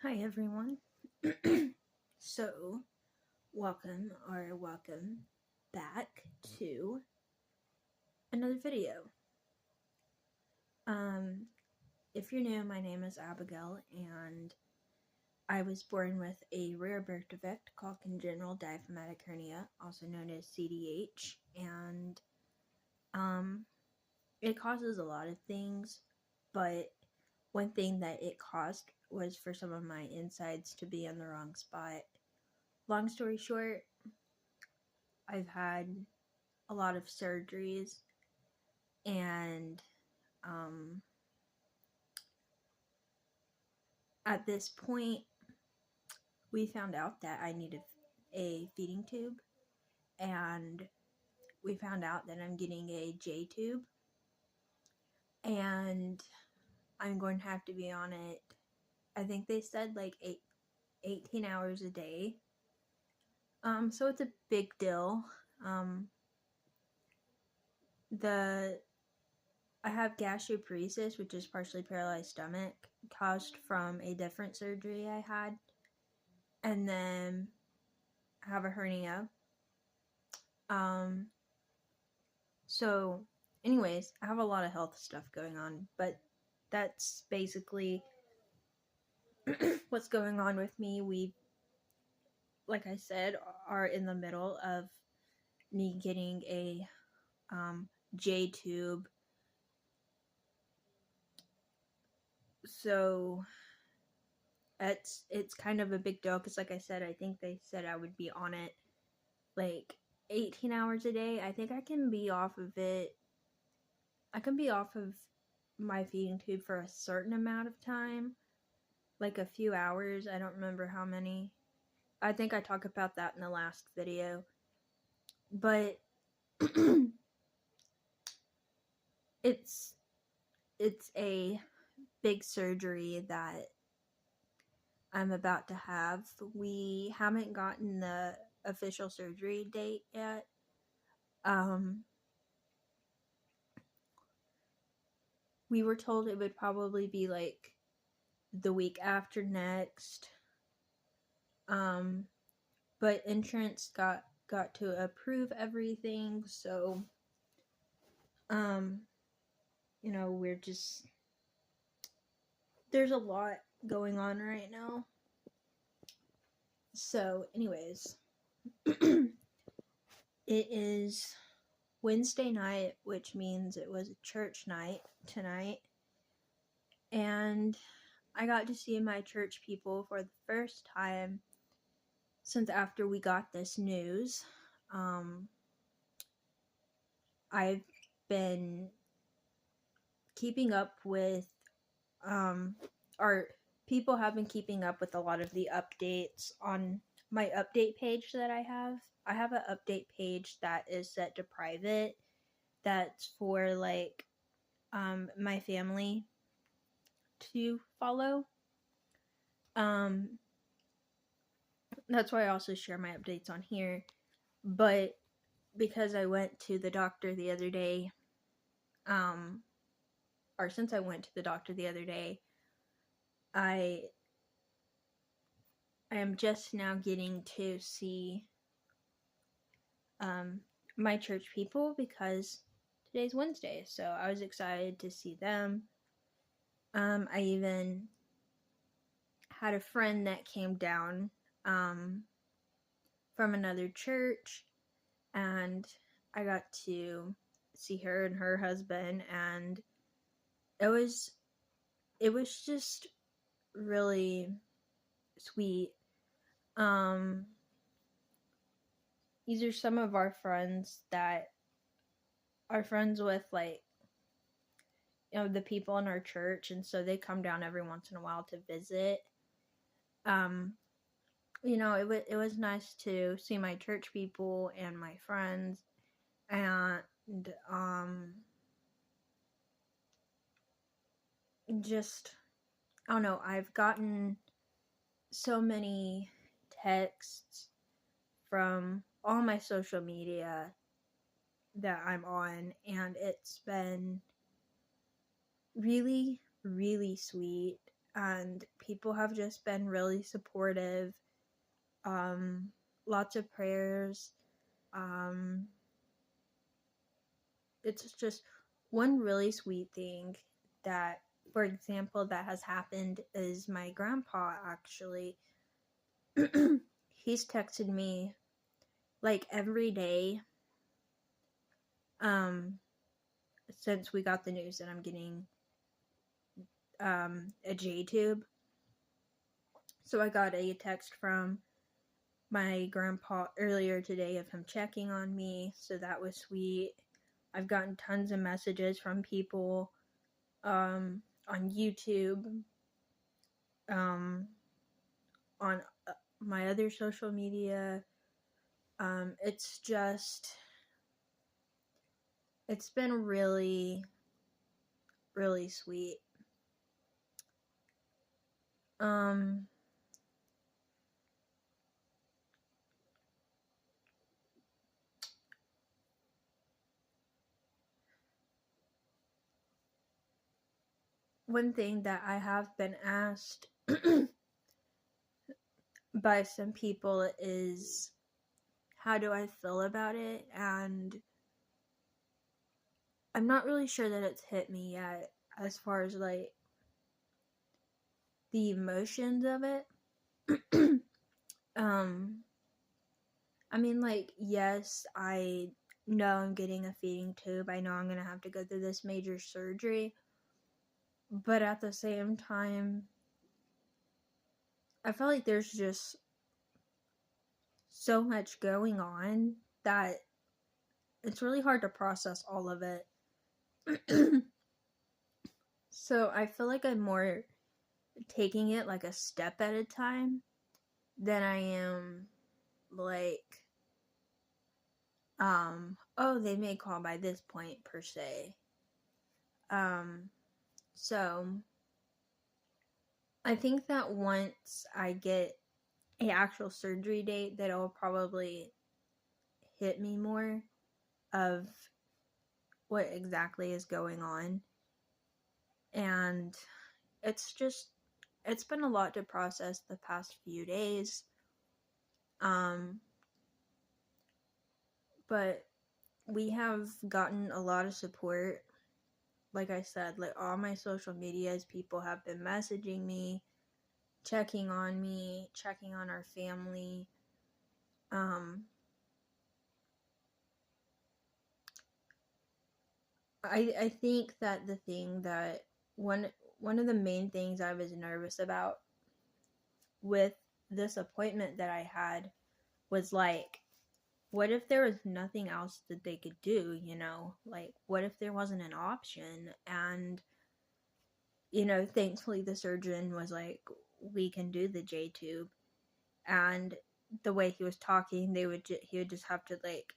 Hi everyone. So, welcome back to another video. Um, if you're new, my name is Abigail and I was born with a rare birth defect called congenital diaphragmatic hernia, also known as CDH, and it causes a lot of things, but one thing that it caused was for some of my insides to be in the wrong spot. Long story short, I've had a lot of surgeries, and at this point we found out that I needed a feeding tube, and we found out that I'm getting a J tube, and I'm going to have to be on it. I think they said like 18 hours a day. So it's a big deal. I have gastroparesis, which is partially paralyzed stomach, caused from a different surgery I had, and then I have a hernia. So anyways, I have a lot of health stuff going on, but that's basically what's going on with me. We, like I said, are in the middle of me getting a J tube. So it's kind of a big deal because, like I said, I think they said I would be on it like 18 hours a day. I think I can be off of it. I can be off of my feeding tube for a certain amount of time, like a few hours. I don't remember how many. I think I talked about that in the last video. But it's a big surgery that I'm about to have. We haven't gotten the official surgery date yet. We were told it would probably be like the week after next. But insurance got to approve everything, so we're just, there's a lot going on right now. So anyways, it is Wednesday night, which means it was a church night tonight, and I got to see my church people for the first time since after we got this news. I've been keeping up with or people have been keeping up with a lot of the updates on my update page that I have. I have an update page that is set to private, that's for like my family to follow. That's why I also share my updates on here. But because I went to the doctor the other day, or since I went to the doctor the other day, I am just now getting to see my church people because today's Wednesday, so I was excited to see them. I even had a friend that came down from another church, and I got to see her and her husband, and it was just really sweet. These are some of our friends that are friends with, like, the people in our church, and so they come down every once in a while to visit. It was nice to see my church people and my friends, and just, I don't know, I've gotten so many texts from all my social media that I'm on, and it's been really, really sweet. and people have just been really supportive. Lots of prayers. Um, it's just one really sweet thing that, for example, that has happened is my grandpa actually. He's texted me like every day since we got the news that I'm getting a J tube. So I got a text from my grandpa earlier today of him checking on me, so that was sweet. I've gotten tons of messages from people on YouTube, on my other social media. It's been really, really sweet. One thing that I have been asked by some people is, how do I feel about it? And I'm not really sure that it's hit me yet as far as like the emotions of it. I mean, like, yes, I know I'm getting a feeding tube. I know I'm gonna have to go through this major surgery. But at the same time, I feel like there's just so much going on that it's really hard to process all of it. So I feel like I'm more taking it like a step at a time than I am like, oh, they may call by this point per se. So I think that once I get a actual surgery date, that it'll probably hit me more of what exactly is going on. And it's been a lot to process the past few days. But we have gotten a lot of support. Like I said, like all my social medias, people have been messaging me, checking on me, checking on our family. I think that the thing that one of the main things I was nervous about with this appointment that I had was like, what if there was nothing else that they could do, you know? Like, what if there wasn't an option? And, you know, thankfully the surgeon was like, we can do the J tube. And the way he was talking, he would just have to like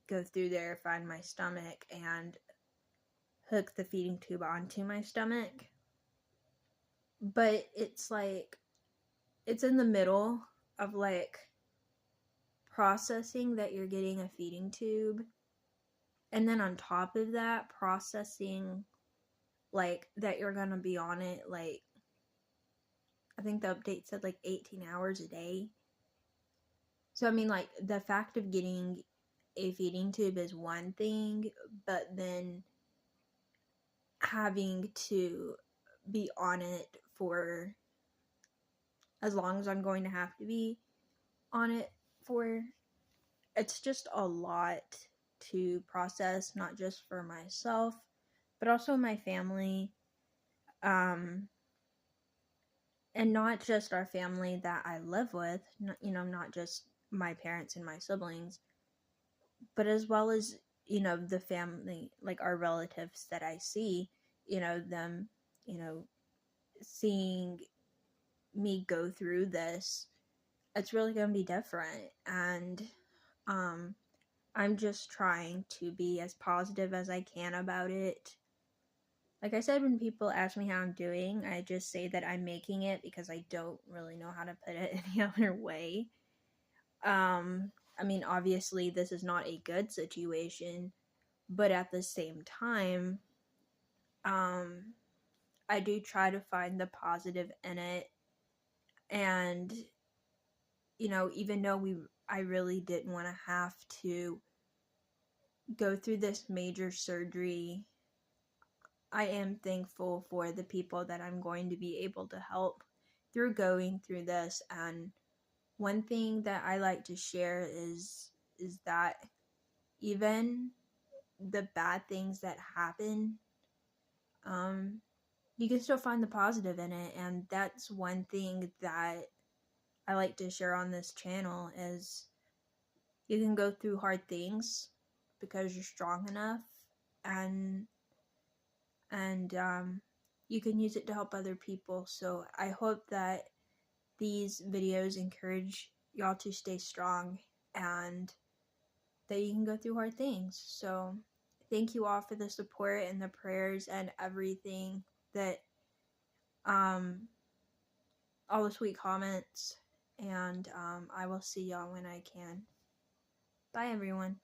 go through there, find my stomach, and hook the feeding tube onto my stomach. But it's like, it's in the middle of like processing that you're getting a feeding tube, and then on top of that, processing like that you're gonna be on it, like, I think the update said like 18 hours a day. So I mean, like, the fact of getting a feeding tube is one thing, but then having to be on it for as long as I'm going to have to be on it for, it's just a lot to process, not just for myself, but also my family. And not just our family that I live with, you know, not just my parents and my siblings, but as well as, you know, the family, like our relatives that I see, you know, them, you know, seeing me go through this, it's really going to be different. And I'm just trying to be as positive as I can about it. Like I said, when people ask me how I'm doing, I just say that I'm making it, because I don't really know how to put it any other way. I mean, obviously, this is not a good situation, but at the same time, I do try to find the positive in it. And, even though I really didn't want to have to go through this major surgery, I am thankful for the people that I'm going to be able to help through going through this. And one thing that I like to share is that even the bad things that happen, you can still find the positive in it. And that's one thing that I like to share on this channel is you can go through hard things because you're strong enough, and you can use it to help other people. So I hope that these videos encourage y'all to stay strong and that you can go through hard things. So thank you all for the support and the prayers and everything, that all the sweet comments, and I will see y'all when I can. Bye everyone.